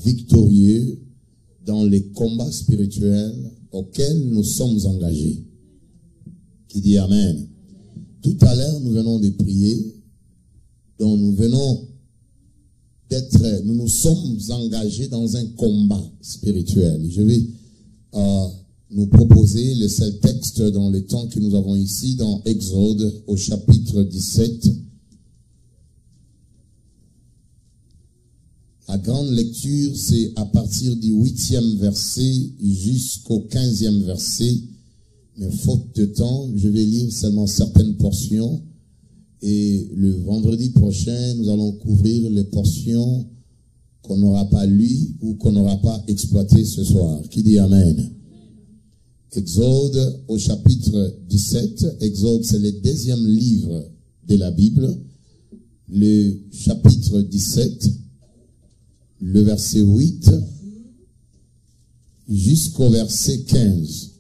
victorieux dans les combats spirituels auxquels nous sommes engagés. Qui dit Amen. Tout à l'heure, nous venons de prier, donc nous nous sommes engagés dans un combat spirituel. Je vais nous proposer le seul texte dans le temps que nous avons ici, dans Exode, au chapitre 17. La grande lecture, c'est à partir du 8e verset jusqu'au 15e verset. Mais faute de temps, je vais lire seulement certaines portions. Et le vendredi prochain, nous allons couvrir les portions qu'on n'aura pas lues ou qu'on n'aura pas exploitées ce soir. Qui dit Amen? Exode au chapitre 17. Exode, c'est le deuxième livre de la Bible. Le chapitre 17, le verset 8 jusqu'au verset 15.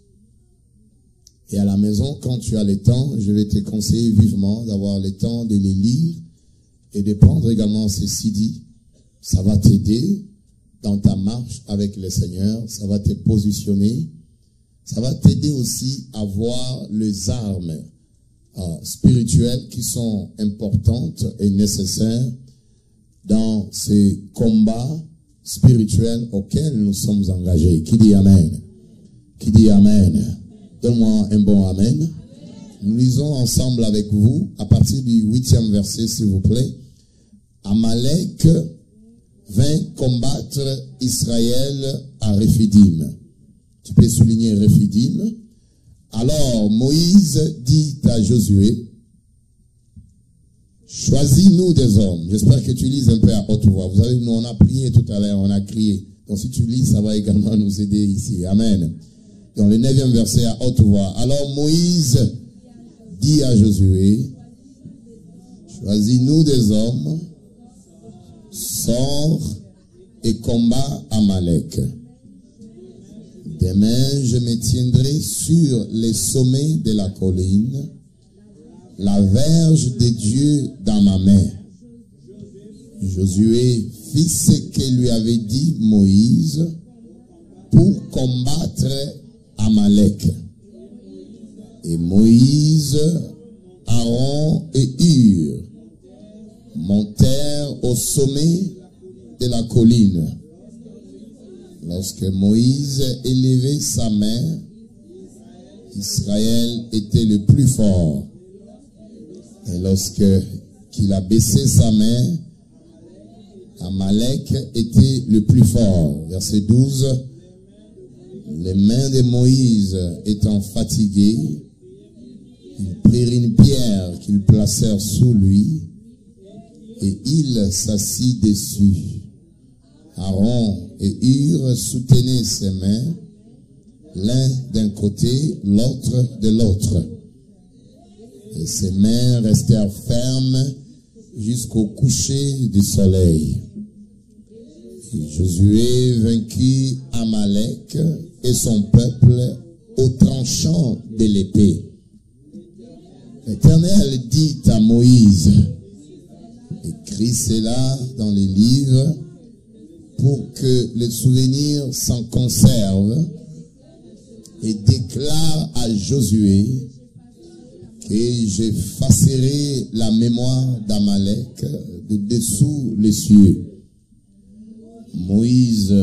Et à la maison, quand tu as le temps, je vais te conseiller vivement d'avoir le temps de les lire et de prendre également ces CD. Ça va t'aider dans ta marche avec le Seigneur. Ça va te positionner. Ça va t'aider aussi à voir les armes spirituelles qui sont importantes et nécessaires dans ces combats spirituels auxquels nous sommes engagés. Qui dit Amen? Qui dit Amen? Donne-moi un bon Amen. Nous lisons ensemble avec vous, à partir du 8e verset, s'il vous plaît. Amalek vint combattre Israël à Rephidim. Tu peux souligner Rephidim. Alors Moïse dit à Josué, choisis-nous des hommes. J'espère que tu lises un peu à haute voix. Vous savez, nous on a prié tout à l'heure, on a crié. Donc si tu lis, ça va également nous aider ici. Amen. Dans le 9e verset à haute voix. Alors Moïse dit à Josué, choisis-nous des hommes, sors et combat Amalek. Demain, je me tiendrai sur les sommets de la colline, la verge de Dieu dans ma main. Josué fit ce que lui avait dit Moïse pour combattre Amalek. Et Moïse, Aaron et Hur montèrent au sommet de la colline. Lorsque Moïse élevait sa main, Israël était le plus fort. Et lorsque qu'il a baissé sa main, Amalek était le plus fort. Verset 12. Les mains de Moïse étant fatiguées, ils prirent une pierre qu'ils placèrent sous lui et il s'assit dessus. Aaron et Hur soutenaient ses mains, l'un d'un côté, l'autre de l'autre. Et ses mains restèrent fermes jusqu'au coucher du soleil. Et Josué vainquit Amalek et son peuple au tranchant de l'épée. L'Éternel dit à Moïse, écris cela dans les livres pour que les souvenirs s'en conservent, et déclare à Josué que j'effacerai la mémoire d'Amalek de dessous les cieux. Moïse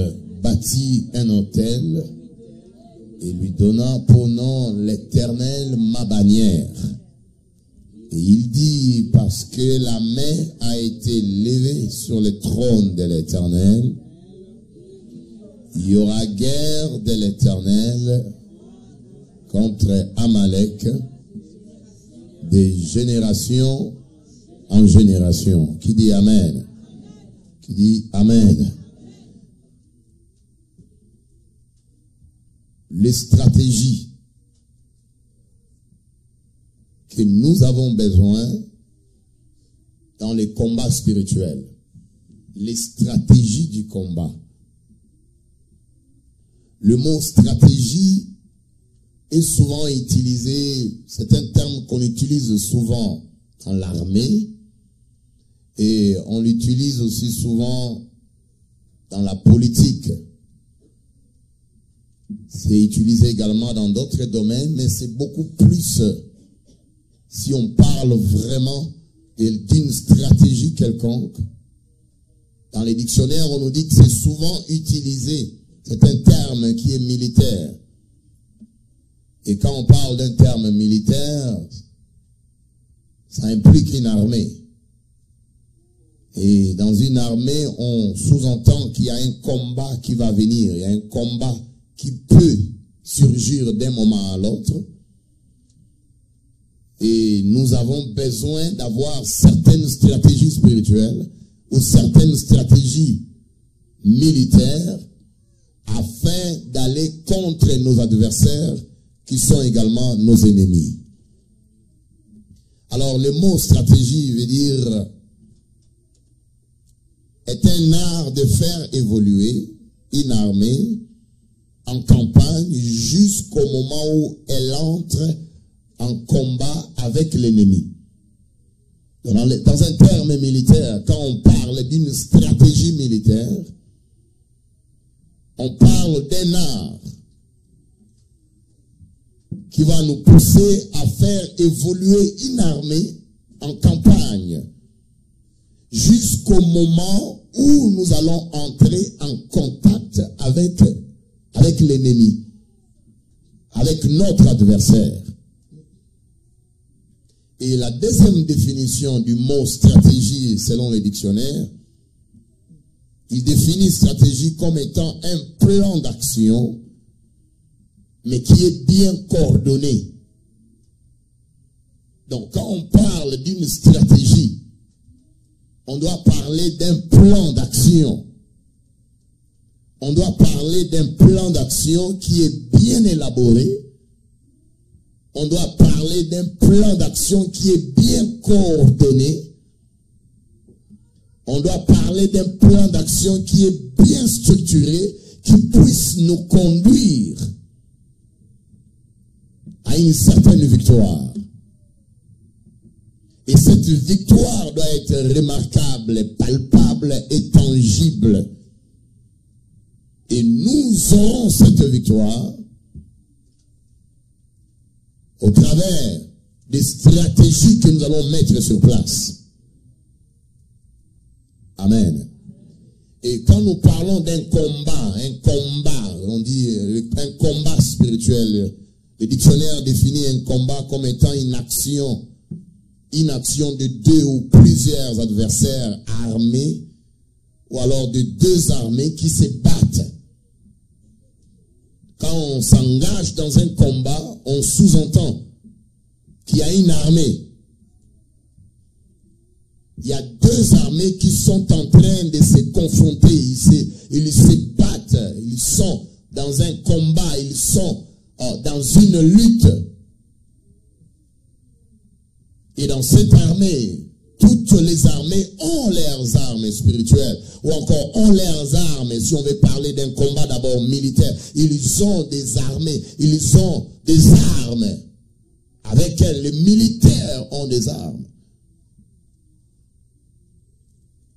bâtit un autel et lui donna pour nom l'Éternel ma bannière. Et il dit, parce que la main a été levée sur le trône de l'Éternel, il y aura guerre de l'Éternel contre Amalek de génération en génération. Qui dit Amen? Qui dit Amen? Les stratégies que nous avons besoin dans les combats spirituels. Les stratégies du combat. Le mot stratégie est souvent utilisé, c'est un terme qu'on utilise souvent dans l'armée et on l'utilise aussi souvent dans la politique. C'est utilisé également dans d'autres domaines, mais c'est beaucoup plus si on parle vraiment d'une stratégie quelconque. Dans les dictionnaires, on nous dit que c'est souvent utilisé. C'est un terme qui est militaire. Et quand on parle d'un terme militaire, ça implique une armée. Et dans une armée, on sous-entend qu'il y a un combat qui va venir. Il y a un combat qui peut surgir d'un moment à l'autre. Et nous avons besoin d'avoir certaines stratégies spirituelles ou certaines stratégies militaires afin d'aller contre nos adversaires qui sont également nos ennemis. Alors le mot stratégie veut dire est un art de faire évoluer une armée en campagne jusqu'au moment où elle entre en combat avec l'ennemi. Dans un terme militaire, quand on parle d'une stratégie militaire, on parle d'un art qui va nous pousser à faire évoluer une armée en campagne jusqu'au moment où nous allons entrer en contact avec l'ennemi, avec notre adversaire. Et la deuxième définition du mot stratégie selon les dictionnaires, il définit stratégie comme étant un plan d'action, mais qui est bien coordonné. Donc quand on parle d'une stratégie, on doit parler d'un plan d'action. On doit parler d'un plan d'action qui est bien élaboré. On doit parler d'un plan d'action qui est bien coordonné. On doit parler d'un plan d'action qui est bien structuré, qui puisse nous conduire à une certaine victoire. Et cette victoire doit être remarquable, palpable et tangible. Et nous aurons cette victoire au travers des stratégies que nous allons mettre sur place. Amen. Et quand nous parlons d'un combat, on dit un combat spirituel, le dictionnaire définit un combat comme étant une action de deux ou plusieurs adversaires armés, ou alors de deux armées qui se battent. Quand on s'engage dans un combat, on sous-entend qu'il y a une armée. Il y a deux armées qui sont en train de se confronter. Ils se battent. Ils sont dans un combat. Ils sont dans une lutte. Et dans cette armée, toutes les armées ont leurs armes spirituelles, ou encore ont leurs armes. Si on veut parler d'un combat d'abord militaire, ils ont des armées, ils ont des armes avec elles. Les militaires ont des armes.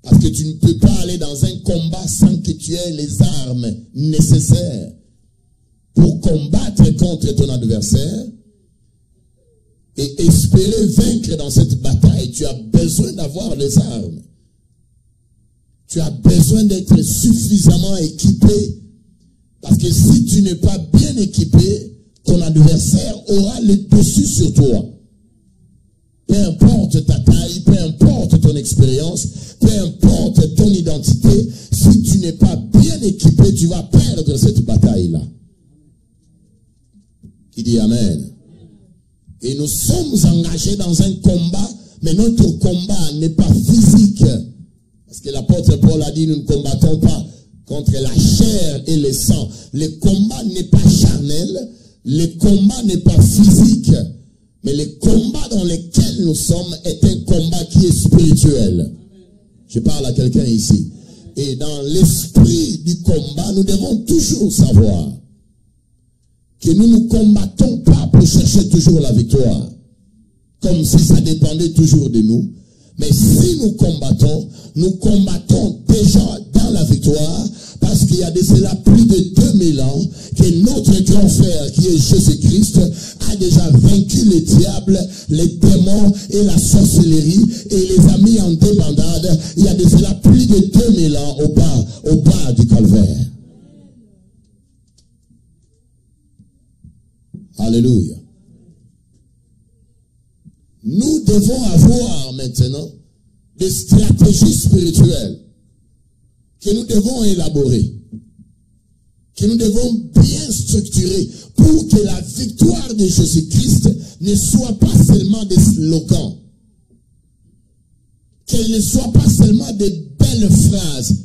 Parce que tu ne peux pas aller dans un combat sans que tu aies les armes nécessaires pour combattre contre ton adversaire. Et espérer vaincre dans cette bataille, tu as besoin d'avoir les armes. Tu as besoin d'être suffisamment équipé. Parce que si tu n'es pas bien équipé, ton adversaire aura le dessus sur toi. Peu importe ta taille, peu importe ton expérience, peu importe ton identité, si tu n'es pas bien équipé, tu vas perdre cette bataille-là. Qui dit Amen? Et nous sommes engagés dans un combat, mais notre combat n'est pas physique. Parce que l'apôtre Paul a dit, nous ne combattons pas contre la chair et le sang. Le combat n'est pas charnel, le combat n'est pas physique, mais le combat dans lequel nous sommes est un combat qui est spirituel. Je parle à quelqu'un ici. Et dans l'esprit du combat, nous devons toujours savoir que nous ne combattons pas pour chercher toujours la victoire, comme si ça dépendait toujours de nous. Mais si nous combattons déjà dans la victoire, Parce qu'il y a de cela plus de 2000 ans que notre grand frère, qui est Jésus-Christ, a déjà vaincu le diable, les démons et la sorcellerie, et les a mis en débandade. Il y a de cela plus de 2000 ans au bas du calvaire. Alléluia. Nous devons avoir maintenant des stratégies spirituelles que nous devons élaborer, que nous devons bien structurer pour que la victoire de Jésus-Christ ne soit pas seulement des slogans, qu'elle ne soit pas seulement des belles phrases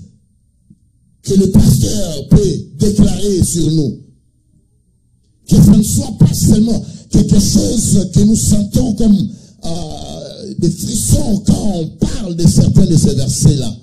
que le pasteur peut déclarer sur nous, que ce ne soit pas seulement quelque chose que nous sentons comme des frissons quand on parle de certains de ces versets-là.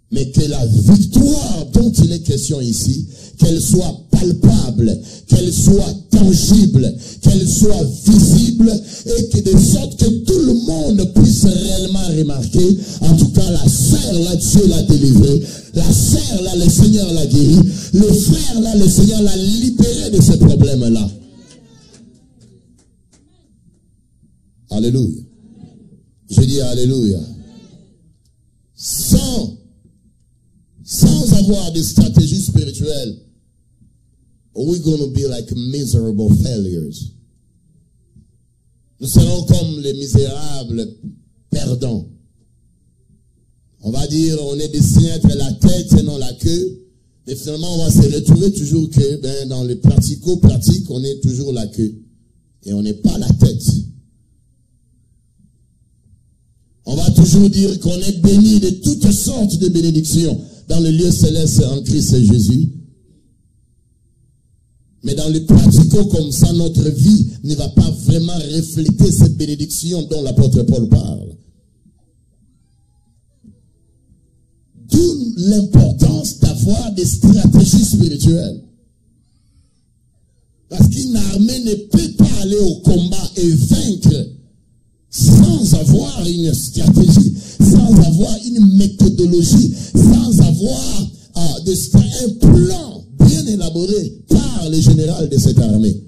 Mais que la victoire dont il est question ici, qu'elle soit palpable, qu'elle soit tangible, qu'elle soit visible, et que de sorte que tout le monde puisse réellement remarquer, en tout cas la sœur là, Dieu l'a délivrée, la sœur là, le Seigneur l'a guéri, le frère là, le Seigneur l'a libéré de ces problèmes-là. Alléluia. Je dis Alléluia. Sans avoir des stratégies spirituelles, we're going to be like miserable failures. Nous serons comme les misérables perdants. On va dire, on est destiné à être la tête et non la queue. Mais finalement, on va se retrouver toujours que, dans les pratico-pratiques, on est toujours la queue. Et on n'est pas la tête. On va toujours dire qu'on est béni de toutes sortes de bénédictions dans le lieu céleste en Christ et Jésus. Mais dans les pratico comme ça, notre vie ne va pas vraiment refléter cette bénédiction dont l'apôtre Paul parle. D'où l'importance d'avoir des stratégies spirituelles. Parce qu'une armée ne peut pas aller au combat et vaincre sans avoir une stratégie, sans avoir une méthodologie, sans avoir un plan bien élaboré par le général de cette armée.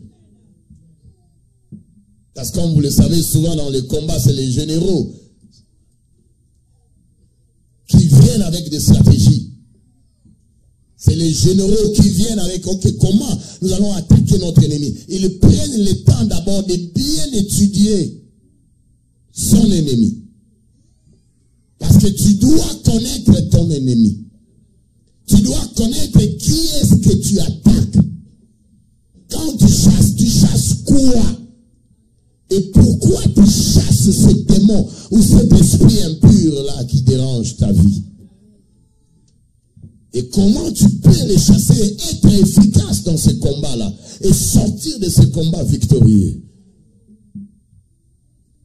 Parce que comme vous le savez, souvent dans les combats, c'est les généraux qui viennent avec des stratégies. C'est les généraux qui viennent avec, ok, comment nous allons attaquer notre ennemi. Ils prennent le temps d'abord de bien étudier son ennemi. Parce que tu dois connaître ton ennemi. Tu dois connaître qui est-ce que tu attaques. Quand tu chasses quoi? Et pourquoi tu chasses ce démon ou cet esprit impur là qui dérange ta vie? Et comment tu peux les chasser et être efficace dans ce combat-là et sortir de ce combat victorieux?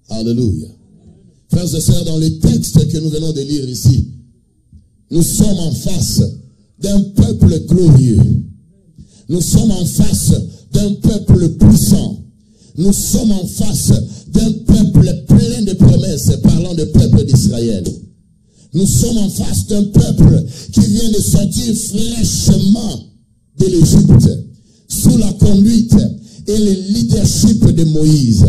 Alléluia. Frères et sœurs, dans le texte que nous venons de lire ici, nous sommes en face d'un peuple glorieux. Nous sommes en face d'un peuple puissant. Nous sommes en face d'un peuple plein de promesses, parlant du peuple d'Israël. Nous sommes en face d'un peuple qui vient de sortir fraîchement de l'Égypte, sous la conduite et le leadership de Moïse.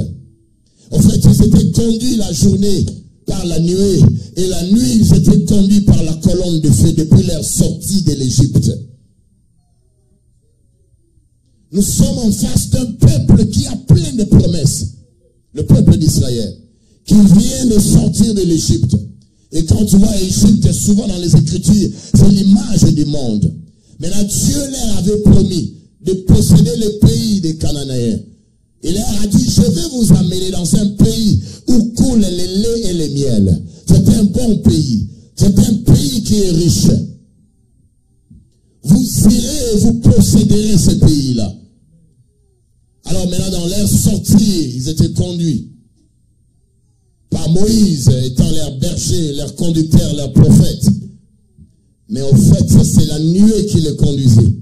En fait, ils étaient conduits la journée par la nuée, et la nuit, ils étaient conduits par la colonne de feu depuis leur sortie de l'Égypte. Nous sommes en face d'un peuple qui a plein de promesses, le peuple d'Israël, qui vient de sortir de l'Égypte. Et quand tu vois l'Égypte, souvent dans les Écritures, c'est l'image du monde. Mais là, Dieu leur avait promis de posséder le pays des Cananéens. Il leur a dit, je vais vous amener dans un pays où coulent le lait et le miel. C'est un bon pays. C'est un pays qui est riche. Vous irez et vous posséderez ce pays-là. Alors maintenant, dans leur sortie, ils étaient conduits par Moïse, étant leur berger, leur conducteur, leur prophète. Mais en fait, c'est la nuée qui les conduisait.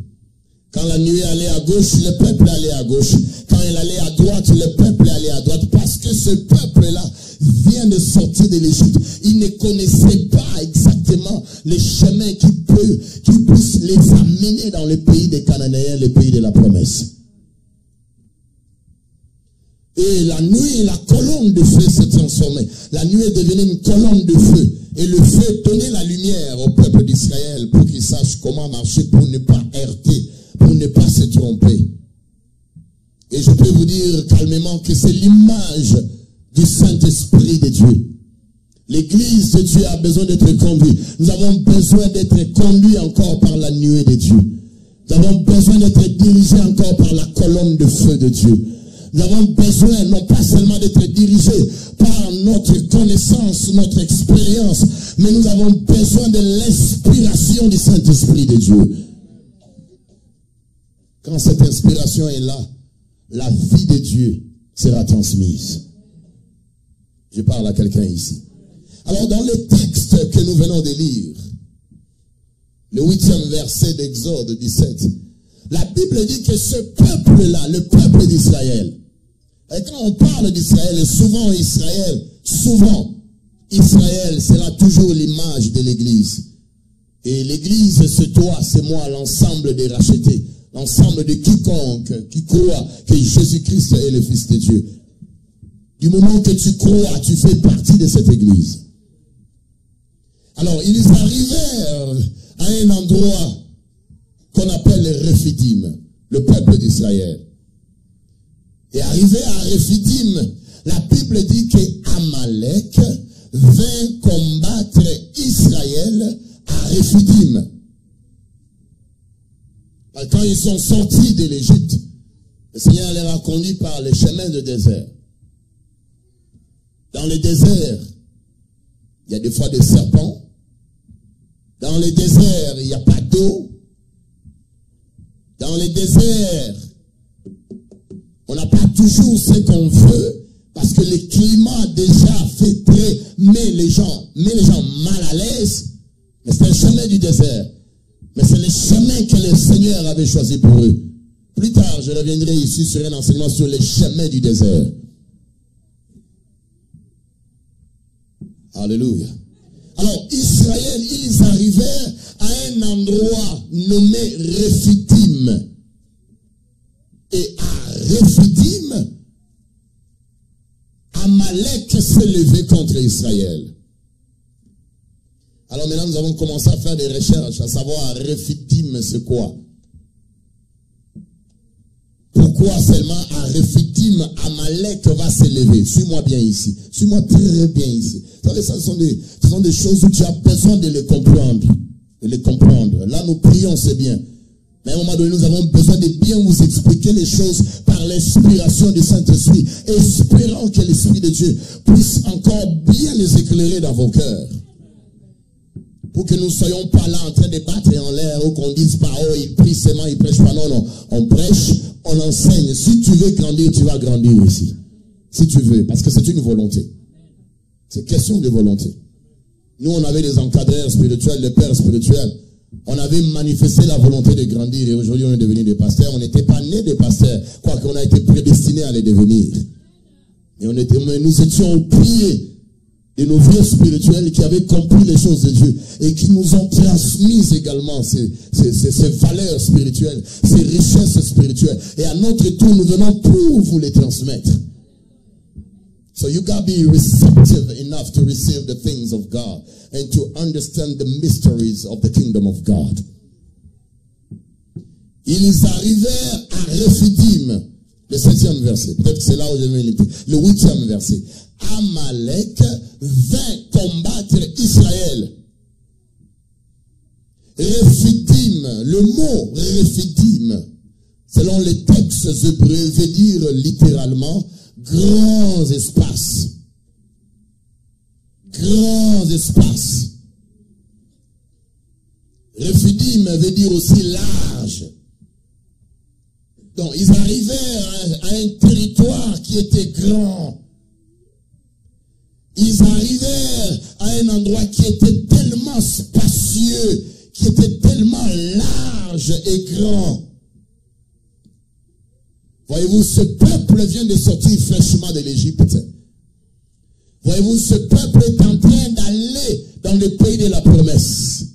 Quand la nuée allait à gauche, le peuple allait à gauche. Quand elle allait à droite, le peuple allait à droite. Parce que ce peuple-là vient de sortir de l'Égypte, ils ne connaissaient pas exactement les chemins qui puissent les amener dans le pays des Cananéens, le pays de la promesse. Et la nuit, la colonne de feu s'est transformée. La nuit est devenue une colonne de feu. Et le feu donnait la lumière au peuple d'Israël pour qu'ils sachent comment marcher, pour ne pas heurter, pour ne pas se tromper. Et je peux vous dire calmement que c'est l'image du Saint-Esprit de Dieu. L'Église de Dieu a besoin d'être conduite. Nous avons besoin d'être conduits encore par la nuée de Dieu. Nous avons besoin d'être dirigés encore par la colonne de feu de Dieu. Nous avons besoin non pas seulement d'être dirigés par notre connaissance, notre expérience, mais nous avons besoin de l'inspiration du Saint-Esprit de Dieu. Quand cette inspiration est là, la vie de Dieu sera transmise. Je parle à quelqu'un ici. Alors dans le texte que nous venons de lire, le 8e verset d'Exode 17, la Bible dit que ce peuple-là, le peuple d'Israël, et quand on parle d'Israël, souvent Israël, c'est là toujours l'image de l'Église. Et l'Église, c'est toi, c'est moi, l'ensemble des rachetés, l'ensemble de quiconque qui croit que Jésus-Christ est le Fils de Dieu. Du moment que tu crois, tu fais partie de cette Église. Alors, ils arrivèrent à un endroit qu'on appelle le Rephidim, le peuple d'Israël. Et arrivé à Rephidim, la Bible dit que Amalek vint combattre Israël à Rephidim. Quand ils sont sortis de l'Égypte, le Seigneur les a conduits par les chemins de désert. Dans le désert, il y a des fois des serpents. Dans le désert, il n'y a pas d'eau. Dans le désert, on n'a pas toujours ce qu'on veut parce que le climat déjà fait met les gens mal à l'aise. Mais c'est le chemin du désert. Mais c'est le chemin que le Seigneur avait choisi pour eux. Plus tard, je reviendrai ici sur un enseignement sur les chemins du désert. Alléluia. Alors, Israël, ils arrivèrent à un endroit nommé Rephidim. Et à Rephidim, Amalek s'est levé contre Israël. Alors maintenant, nous avons commencé à faire des recherches, à savoir à Rephidim, c'est quoi? Pourquoi seulement à Rephidim, Amalek va se lever? Suis-moi bien ici. Suis-moi très bien ici. Vous savez, ce sont des choses où tu as besoin de les comprendre. De les comprendre. Là, nous prions, c'est bien. Mais à un moment donné, nous avons besoin de bien vous expliquer les choses par l'inspiration du Saint-Esprit, espérant que l'Esprit de Dieu puisse encore bien les éclairer dans vos cœurs. Pour que nous ne soyons pas là en train de battre en l'air ou qu'on dise pas, oh, il prie seulement, il prêche pas. Non, non. On prêche, on enseigne. Si tu veux grandir, tu vas grandir ici. Si tu veux. Parce que c'est une volonté. C'est question de volonté. Nous, on avait des encadreurs spirituels, des pères spirituels. On avait manifesté la volonté de grandir et aujourd'hui on est devenu des pasteurs. On n'était pas nés des pasteurs, quoique on a été prédestinés à les devenir. Et nous étions au pied de nos vieux spirituels qui avaient compris les choses de Dieu et qui nous ont transmis également ces valeurs spirituelles, ces richesses spirituelles. Et à notre tour, nous venons pour vous les transmettre. So you got to be receptive enough to receive the things of God and to understand the mysteries of the kingdom of God. Ils arrivèrent à Rephidim, le 7e verset. Peut-être que c'est là où je vais m'éliminer. Le 8e verset. Amalek vint combattre Israël. Rephidim, le mot Rephidim, selon les textes hébreux, veut dire littéralement grands espaces. Grands espaces. Rephidim veut dire aussi large. Donc, ils arrivèrent à un territoire qui était grand. Ils arrivèrent à un endroit qui était tellement spacieux, qui était tellement large et grand. Voyez-vous, ce peuple vient de sortir fraîchement de l'Égypte. Voyez-vous, ce peuple est en train d'aller dans le pays de la promesse.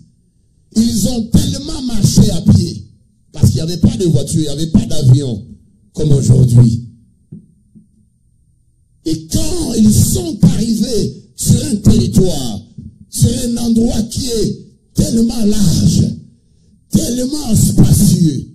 Ils ont tellement marché à pied, parce qu'il n'y avait pas de voiture, il n'y avait pas d'avion, comme aujourd'hui. Et quand ils sont arrivés sur un territoire, sur un endroit qui est tellement large, tellement spacieux,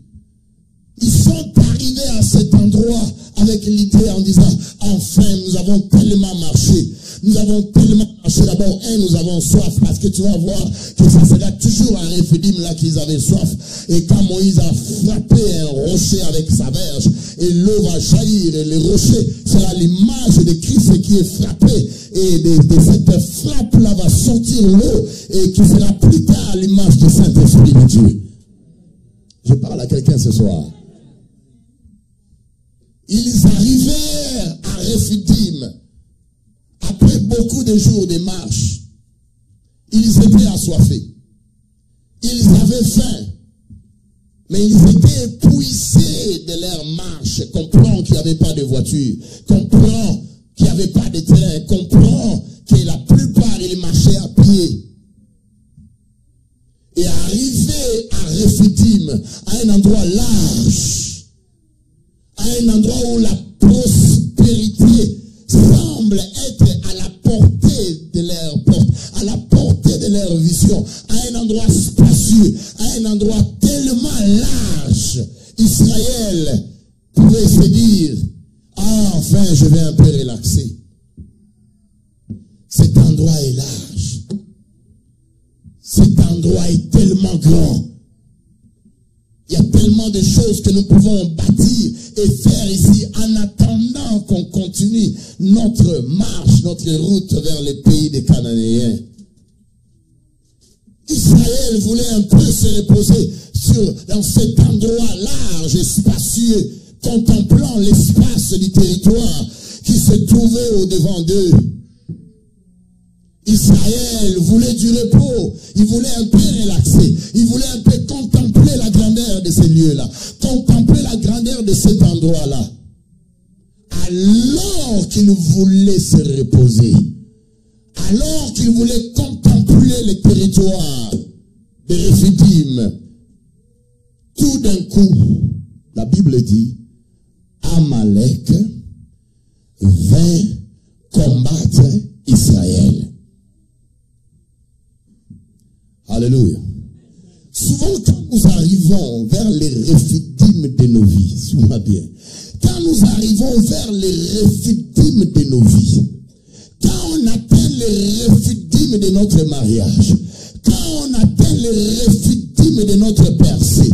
ils sont arrivés à cet endroit avec l'idée en disant, enfin, nous avons tellement marché. Nous avons tellement marché. D'abord, nous avons soif, parce que tu vas voir que ça sera toujours un Réphidim là qu'ils avaient soif. Et quand Moïse a frappé un rocher avec sa verge, et l'eau va jaillir, et le rocher sera l'image de Christ qui est frappé. Et de cette frappe-là va sortir l'eau, et qui sera plus tard l'image du Saint-Esprit de Dieu. Je parle à quelqu'un ce soir. Ils arrivèrent à Réphidim. Après beaucoup de jours de marche, ils étaient assoiffés. Ils avaient faim. Mais ils étaient épuisés de leur marche. Comprends qu'il n'y avait pas de voiture. Comprends qu'il n'y avait pas de terrain. Comprends que la plupart, ils marchaient à pied. Et arrivés à Réphidim, à un endroit large, à un endroit où la prospérité semble être à la portée de leur porte, à la portée de leur vision, à un endroit spacieux, à un endroit tellement large. Israël pouvait se dire, ah, enfin, je vais un peu relaxer. Cet endroit est large. Cet endroit est tellement grand. Il y a tellement de choses que nous pouvons bâtir et faire ici en attendant qu'on continue notre marche, notre route vers les pays des Cananéens. Israël voulait un peu se reposer dans cet endroit large et spacieux, contemplant l'espace du territoire qui se trouvait au-devant d'eux. Israël voulait du repos, il voulait un peu relaxer, il voulait un peu contempler la grandeur de ces lieux-là, contempler la grandeur de cet endroit-là. Alors qu'il voulait se reposer, alors qu'il voulait contempler le territoire de Réphidim, tout d'un coup, la Bible dit, Amalek vint combattre Israël. Alléluia. Souvent, quand nous arrivons vers les Réphidim de nos vies, souviens bien, quand nous arrivons vers les Réphidim de nos vies, quand on atteint les Réphidim de notre mariage, quand on atteint les Réphidim de notre percée,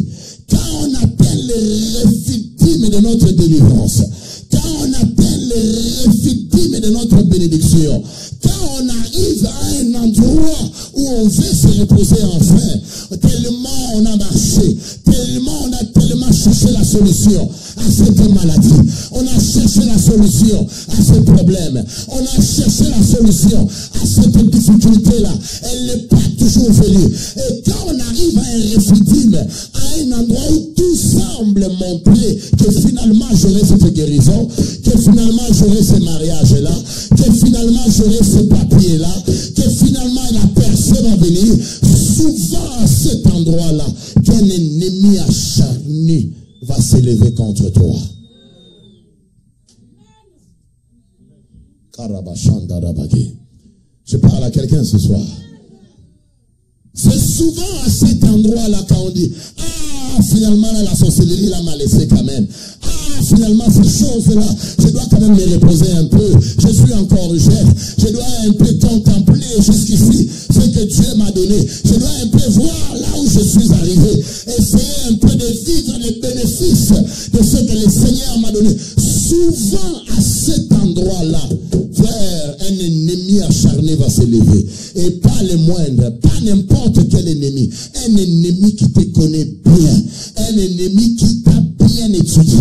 quand on atteint les Réphidim de notre délivrance, quand on atteint les Réphidim de notre bénédiction, quand on arrive à un endroit où on veut se reposer enfin, tellement on a marché, tellement on a tellement cherché la solution à cette maladie, on a cherché la solution à ce problème, on a cherché la solution à cette difficulté-là, elle n'est pas toujours venue. Et quand on arrive à un Réphidim, à un endroit où tout semble montrer que finalement j'aurai cette guérison, que finalement j'aurai ce mariage-là, que finalement j'aurai ce papier-là, que finalement la personne va venir, souvent à cet endroit-là, qu'un ennemi acharné va s'élever contre toi. Je parle à quelqu'un ce soir. C'est souvent à cet endroit-là quand on dit, ah, finalement, la sorcellerie là m'a laissé quand même. Ah, finalement, ces choses-là, je dois quand même les reposer un peu. Je suis encore jeune. Je dois un peu contempler jusqu'ici ce que Dieu m'a donné. Je dois un peu voir là où je suis arrivé. Essayer un peu de vivre les bénéfices de ce que le Seigneur m'a donné. Souvent, à cet endroit-là, frère, un ennemi acharné va s'élever. Et pas le moindre, pas n'importe quel ennemi. Un ennemi qui te connaît bien. Un ennemi qui t'a bien étudié.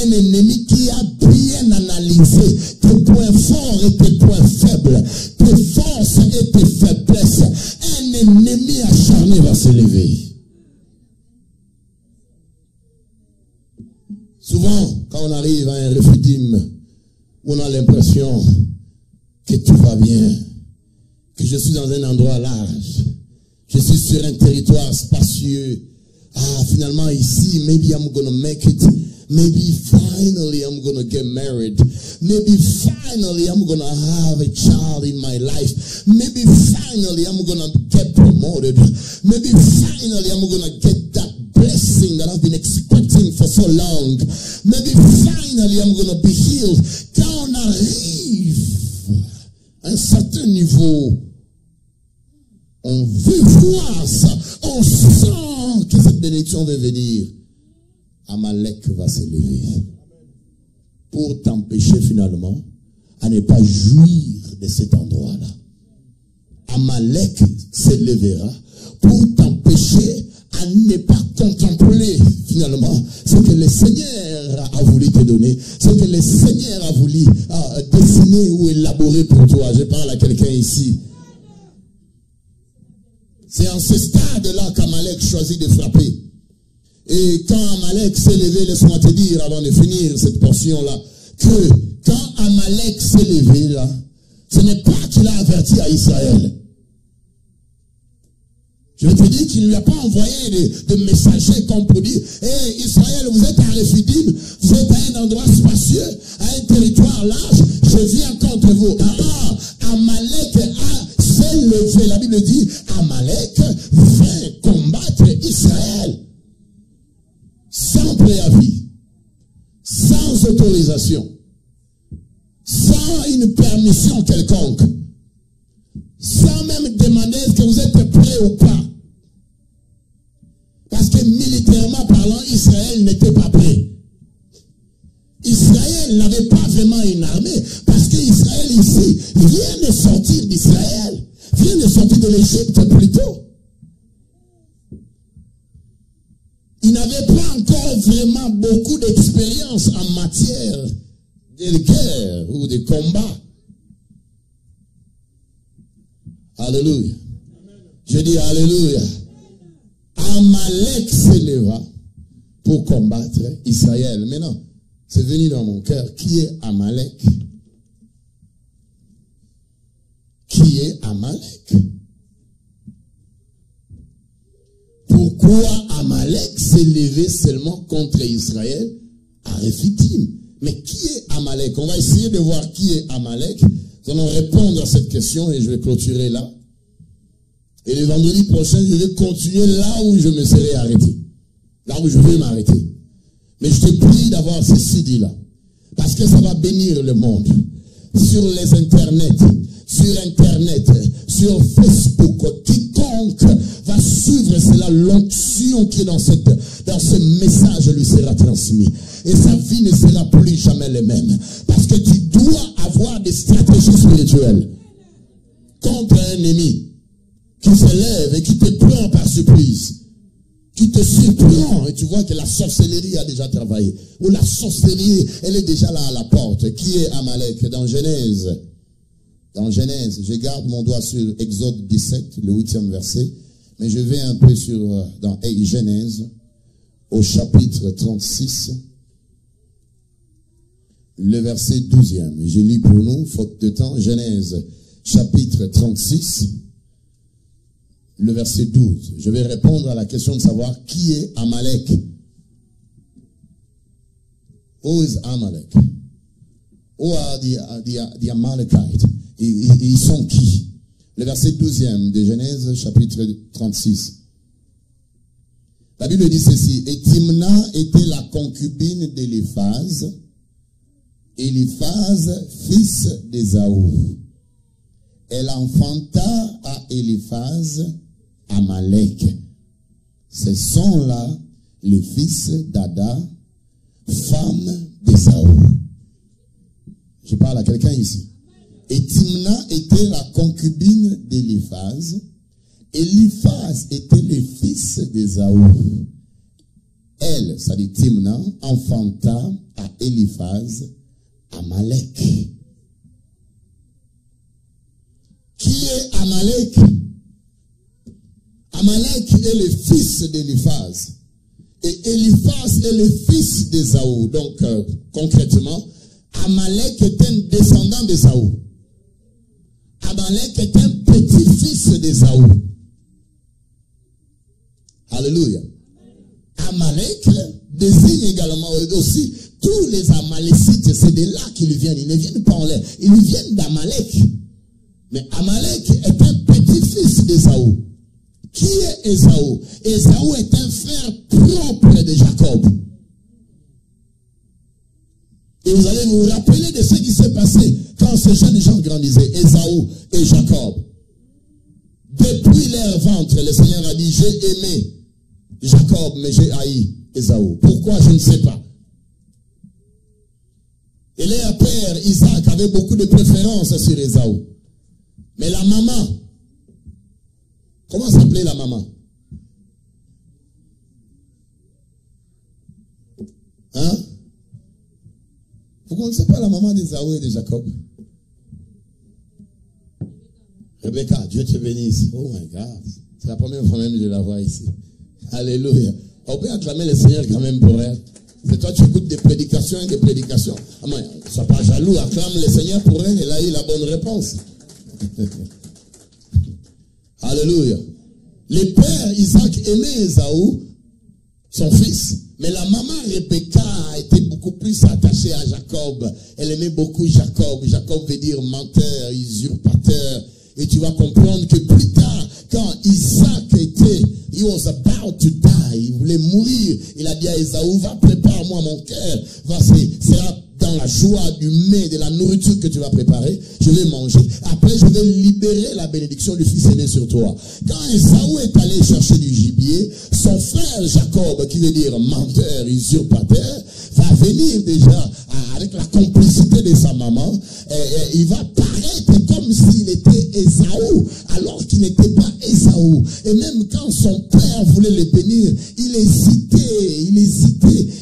Un ennemi qui a bien analysé tes points forts et tes points faibles. Tes forces et tes faiblesses. Un ennemi acharné va s'élever. Souvent, quand on arrive à un Réphidim, on a l'impression que tout va bien, que je suis dans un endroit large, je suis sur un territoire spacieux. Ah, finalement ici, maybe I'm gonna make it. Maybe finally I'm gonna get married. Maybe finally I'm gonna have a child in my life. Maybe finally I'm gonna get promoted. Maybe finally I'm gonna get that blessing that I've been expecting for so long. Maybe finally I'm gonna be healed. Quand on arrive à un certain niveau, on veut voir ça. On sent que cette bénédiction va venir. Amalek va s'élever pour t'empêcher finalement à ne pas jouir de cet endroit-là. Amalek s'élèvera pour t'empêcher à ne pas contempler finalement ce que le Seigneur a voulu te donner, ce que le Seigneur a voulu dessiner ou élaborer pour toi. Je parle à quelqu'un ici. C'est en ce stade-là qu'Amalek choisit de frapper. Et quand Amalek s'est levé, laisse-moi te dire avant de finir cette portion-là, que quand Amalek s'est levé là, ce n'est pas qu'il a averti à Israël. Je veux te dire qu'il ne lui a pas envoyé de messagers comme pour dire, hey, Israël, vous êtes à Rephidim, vous êtes à un endroit spacieux, à un territoire large, je viens contre vous. Amalek s'est levé. La Bible dit, Amalek vint combattre Israël. Sans préavis, sans autorisation, sans une permission quelconque, sans même demander est-ce que vous êtes prêts ou pas. Parce que militairement parlant, Israël n'était pas prêt. Israël n'avait pas vraiment une armée, parce qu'Israël ici vient de sortir d'Israël, vient de sortir de l'Égypte plutôt. Il n'avait pas encore vraiment beaucoup d'expérience en matière de guerre ou de combat. Alléluia. Je dis Alléluia. Amalek s'éleva pour combattre Israël. Maintenant, c'est venu dans mon cœur. Qui est Amalek? Qui est Amalek? Pourquoi Amalek s'est levé seulement contre Israël à Rephidim? Mais qui est Amalek? On va essayer de voir qui est Amalek. Nous allons répondre à cette question et je vais clôturer là. Et le vendredi prochain, je vais continuer là où je me serai arrêté. Là où je vais m'arrêter. Mais je te prie d'avoir ce CD-là. Parce que ça va bénir le monde. Sur les internets, sur Facebook, quiconque va suivre cela, l'onction qui est dans ce message lui sera transmis. Et sa vie ne sera plus jamais la même. Parce que tu dois avoir des stratégies spirituelles contre un ennemi qui se lève et qui te prend par surprise. Qui te surprend et tu vois que la sorcellerie a déjà travaillé. Ou la sorcellerie, elle est déjà là à la porte. Qui est Amalek? Dans Genèse, je garde mon doigt sur Exode 17, le 8e verset. Mais je vais un peu dans Genèse, au chapitre 36, le verset 12e. Je lis pour nous, faute de temps, Genèse, chapitre 36, le verset 12. Je vais répondre à la question de savoir qui est Amalek. Who is Amalek? Who are the Amalekites? Ils sont qui? Le verset 12e de Genèse, chapitre 36. La Bible dit ceci. Et Timna était la concubine d'Éliphaz. Éliphaz, fils d'Ésaü. Elle enfanta à Éliphaz Amalek. Ce sont là les fils d'Ada, femme d'Ésaü. Je parle à quelqu'un ici. Et Timna était la concubine d'Éliphaz. Éliphaz était le fils d'Ésaü. Elle, ça dit Timna, enfanta à Éliphaz Amalek. Qui est Amalek? Amalek est le fils d'Éliphaz. Et Éliphaz est le fils d'Ésaü. Donc, concrètement, Amalek est un descendant d'Ésaü. Amalek est un petit-fils d'Ésaü. Alléluia. Amalek désigne également aussi tous les Amalécites. C'est de là qu'ils viennent. Ils ne viennent pas en l'air. Ils viennent d'Amalek. Mais Amalek est un petit-fils d'Ésaü. Qui est Ésaü? Ésaü est un frère propre de Jacob. Et vous allez vous rappeler de ce qui s'est passé quand ces jeunes gens grandissaient, Ésaü et Jacob. Depuis leur ventre, le Seigneur a dit, j'ai aimé Jacob, mais j'ai haï Ésaü. Pourquoi? Je ne sais pas. Et leur père, Isaac, avait beaucoup de préférences sur Ésaü. Mais la maman, comment s'appelait la maman? Hein? Vous ne connaissez pas la maman d'Ésaü et de Jacob? Rebecca, Dieu te bénisse. Oh my God. C'est la première fois même que je la vois ici. Alléluia. On peut acclamer le Seigneur quand même pour elle. C'est toi, tu écoutes des prédications et des prédications. Ah, mais, sois pas jaloux, acclame le Seigneur pour elle. Elle a eu la bonne réponse. Alléluia. Le père Isaac aimait Ésaü, son fils. Mais la maman Rebecca a été beaucoup plus attachée à Jacob. Elle aimait beaucoup Jacob. Jacob veut dire menteur, usurpateur. Et tu vas comprendre que plus tard, quand Isaac était, he was about to die, il voulait mourir. Il a dit à Ésaü, va, prépare-moi mon cœur. Sera dans la joie du mets, de la nourriture que tu vas préparer, je vais manger. Après, je vais libérer la bénédiction du fils aîné sur toi. Quand Ésaü est allé chercher du gibier, son frère Jacob, qui veut dire menteur, usurpateur, va venir déjà avec la complicité de sa maman. Il va paraître comme s'il était Ésaü, alors qu'il n'était pas Ésaü. Et même quand son père voulait le bénir, il hésitait.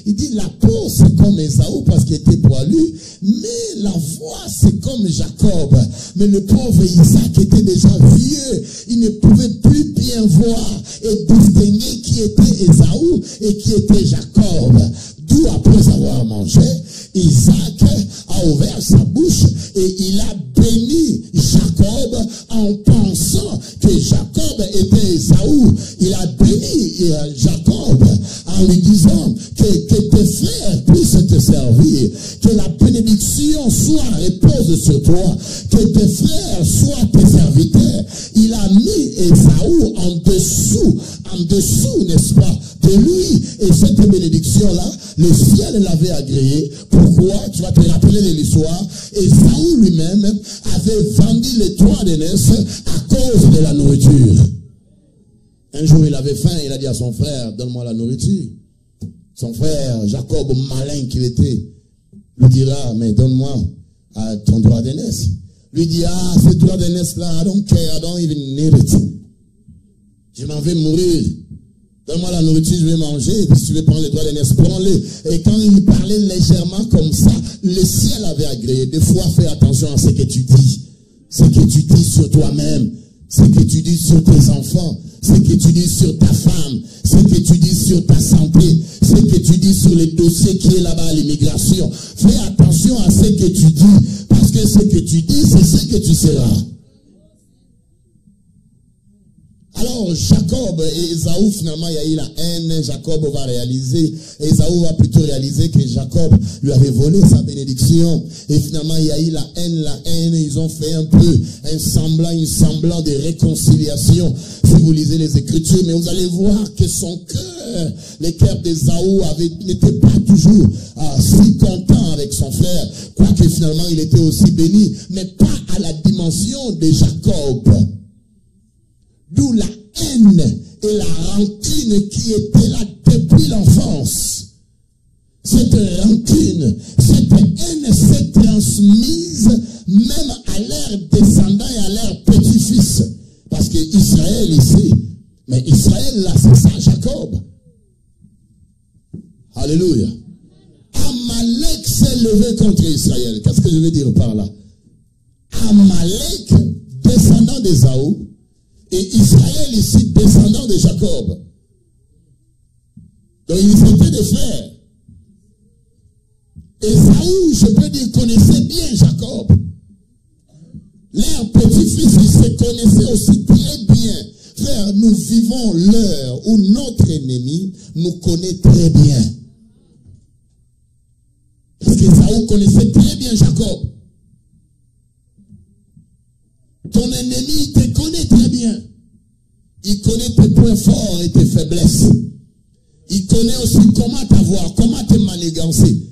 Il dit, la peau c'est comme Ésaü parce qu'il était poilu, mais la voix c'est comme Jacob. Mais le pauvre Isaac était déjà vieux, il ne pouvait plus bien voir et distinguer qui était Ésaü et qui était Jacob. D'où après avoir mangé, Isaac a ouvert sa bouche et il a béni Jacob en pensant que Jacob était Ésaü. Il a béni Jacob en lui disant que tes frères puissent te servir, que la bénédiction repose sur toi, que tes frères soient tes serviteurs. Il a mis Ésaü en dessous, n'est-ce pas, de lui. Et cette bénédiction-là, le ciel l'avait agréée. Pourquoi? Tu vas te rappeler de l'histoire. Ésaü lui-même avait vendu les droits d'aînesse à cause de la nourriture. Un jour, il avait faim, il a dit à son frère, donne-moi la nourriture. Son frère, Jacob, malin qu'il était, lui dira, mais donne-moi ton droit d'aînesse. Lui dit, ce droit d'aînesse-là, I don't care, I don't even need it. Je m'en vais mourir. Donne-moi la nourriture, je vais manger. Et puis si tu veux prendre les droits d'aînesse, prends-les. Et quand il parlait légèrement comme ça, le ciel avait agréé. Des fois, fais attention à ce que tu dis. Ce que tu dis sur toi-même. Ce que tu dis sur tes enfants. Ce que tu dis sur ta femme. Ce que tu dis sur ta santé. Ce que tu dis sur les dossiers qui est là-bas à l'immigration. Fais attention à ce que tu dis. Parce que ce que tu dis, c'est ce que tu seras. Alors, Jacob et Ésaü, finalement, il y a eu la haine. Jacob va réaliser, Ésaü va plutôt réaliser que Jacob lui avait volé sa bénédiction. Et finalement, il y a eu la haine. Ils ont fait un peu un semblant de réconciliation. Si vous lisez les Écritures, mais vous allez voir que son cœur, le cœur d'Ésaü n'était pas toujours si content avec son frère. Quoique finalement, il était aussi béni, mais pas à la dimension de Jacob. D'où la haine et la rancune qui étaient là depuis l'enfance. Cette rancune, cette haine s'est transmise même à leurs descendants et à leurs petits-fils. Parce que Israël ici, mais Israël là, c'est ça, Jacob. Alléluia. Amalek s'est levé contre Israël. Qu'est-ce que je veux dire par là? Amalek, descendant d'Ésaü, et Israël ici, descendant de Jacob. Donc ils étaient des frères. Ésaü, je peux dire, connaissait bien Jacob. Leur petit-fils connaissez aussi très bien, frère, nous vivons l'heure où notre ennemi nous connaît très bien. Parce que Saül connaissait très bien Jacob. Ton ennemi te connaît très bien. Il connaît tes points forts et tes faiblesses. Il connaît aussi comment t'avoir, comment te manigancer.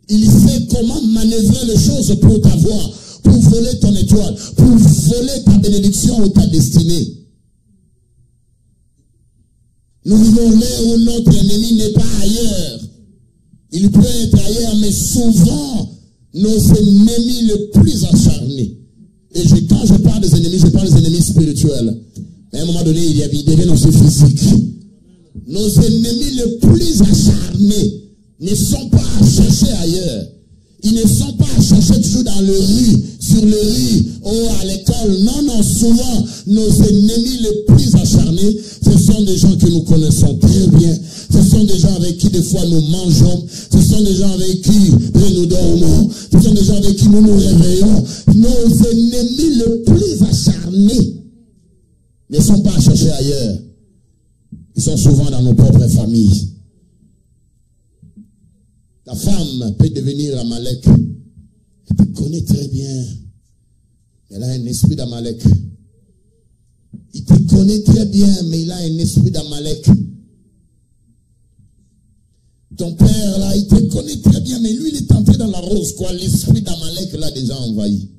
Il sait comment manœuvrer les choses pour t'avoir, pour voler ton étoile, pour voler ta bénédiction ou ta destinée. Nous vivons l'heure où notre ennemi n'est pas ailleurs. Il peut être ailleurs, mais souvent, nos ennemis les plus acharnés. Et quand je parle des ennemis, je parle des ennemis spirituels. À un moment donné, il deviennent aussi physiques. Nos ennemis les plus acharnés ne sont pas à chercher ailleurs. Ils ne sont pas à chercher toujours dans le rue, sur le rue, ou à l'école. Non, non, souvent, nos ennemis les plus acharnés, ce sont des gens que nous connaissons très bien. Ce sont des gens avec qui des fois nous mangeons. Ce sont des gens avec qui nous dormons. Ce sont des gens avec qui nous nous réveillons. Nos ennemis les plus acharnés ne sont pas à chercher ailleurs. Ils sont souvent dans nos propres familles. Ta femme peut devenir Amalek. Elle te connaît très bien. Elle a un esprit d'Amalek. Il te connaît très bien, mais il a un esprit d'Amalek. Ton père, là, il te connaît très bien, mais lui, il est entré dans la rose, quoi. L'esprit d'Amalek l'a déjà envahi.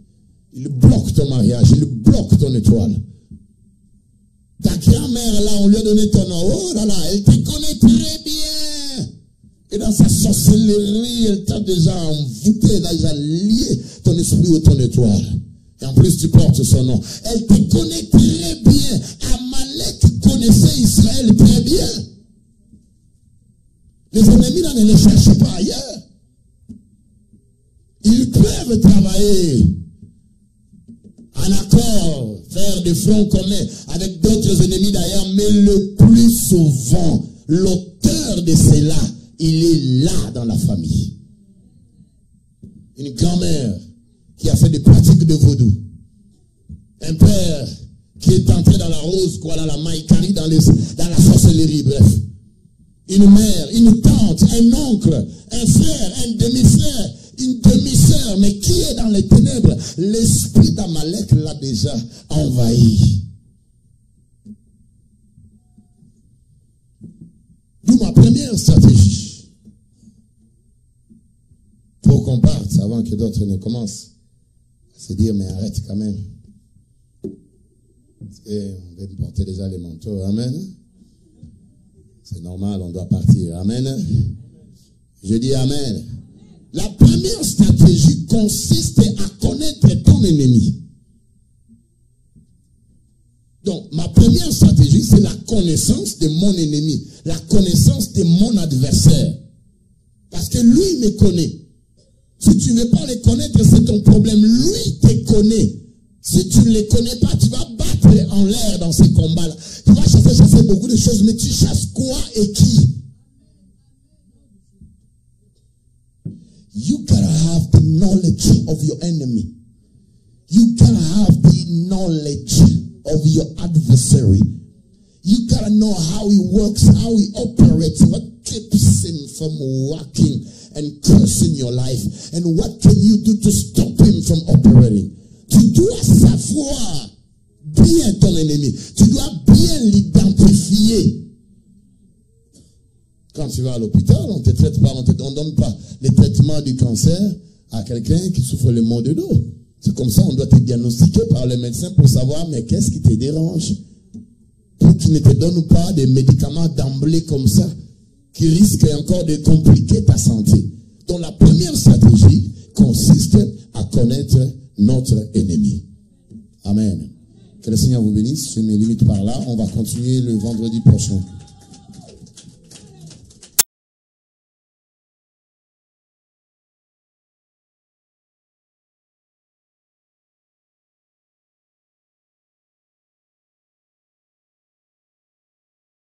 Il bloque ton mariage, il bloque ton étoile. Ta grand-mère, là, on lui a donné ton nom. Oh là là, elle te connaît très bien. Et dans sa sorcellerie, elle t'a déjà envoûté, elle a déjà lié ton esprit ou ton étoile. Et en plus, tu portes son nom. Elle te connaît très bien. Amalek connaissait Israël très bien. Les ennemis, là, ne les cherchent pas ailleurs. Ils peuvent travailler en accord, faire des fronts communs avec d'autres ennemis d'ailleurs, mais le plus souvent, l'auteur de cela, il est là dans la famille. Une grand-mère qui a fait des pratiques de vaudou. Un père qui est entré dans la rose, quoi, dans la maïkari, dans la sorcellerie, bref. Une mère, une tante, un oncle, un frère, un demi-frère, une demi-sœur, mais qui est dans les ténèbres? L'esprit d'Amalek l'a déjà envahi. D'où ma première stratégie. Pour qu'on parte avant que d'autres ne commencent. C'est dire, mais arrête quand même. Parce qu'on veut porter déjà les manteaux. Amen. C'est normal, on doit partir. Amen. Je dis amen. La première stratégie consiste à connaître ton ennemi. Donc, ma première stratégie, c'est la connaissance de mon ennemi. La connaissance de mon adversaire. Parce que lui, il me connaît. Si tu ne veux pas les connaître, c'est ton problème. Lui te connaît. Si tu ne les connais pas, tu vas battre en l'air dans ces combats-là. Tu vas chasser beaucoup de choses, mais tu chasses quoi et qui? You gotta have the knowledge of your enemy. You gotta have the knowledge of your adversary. You gotta know how he works, how he operates, what keeps him from working and cursing your life, and what can you do to stop him from operating. Tu dois savoir bien ton ennemi. Tu dois bien l'identifier. Quand tu vas à l'hôpital, on ne te traite pas, on ne donne pas les traitements du cancer à quelqu'un qui souffre le maux de dos. C'est comme ça, on doit te diagnostiquer par le médecin pour savoir, mais qu'est-ce qui te dérange? Pour qu'il ne te donne pas des médicaments d'emblée comme ça, qui risquent encore de compliquer ta santé. Donc la première stratégie consiste à connaître notre ennemi. Amen. Que le Seigneur vous bénisse. Je me limite par là. On va continuer le vendredi prochain.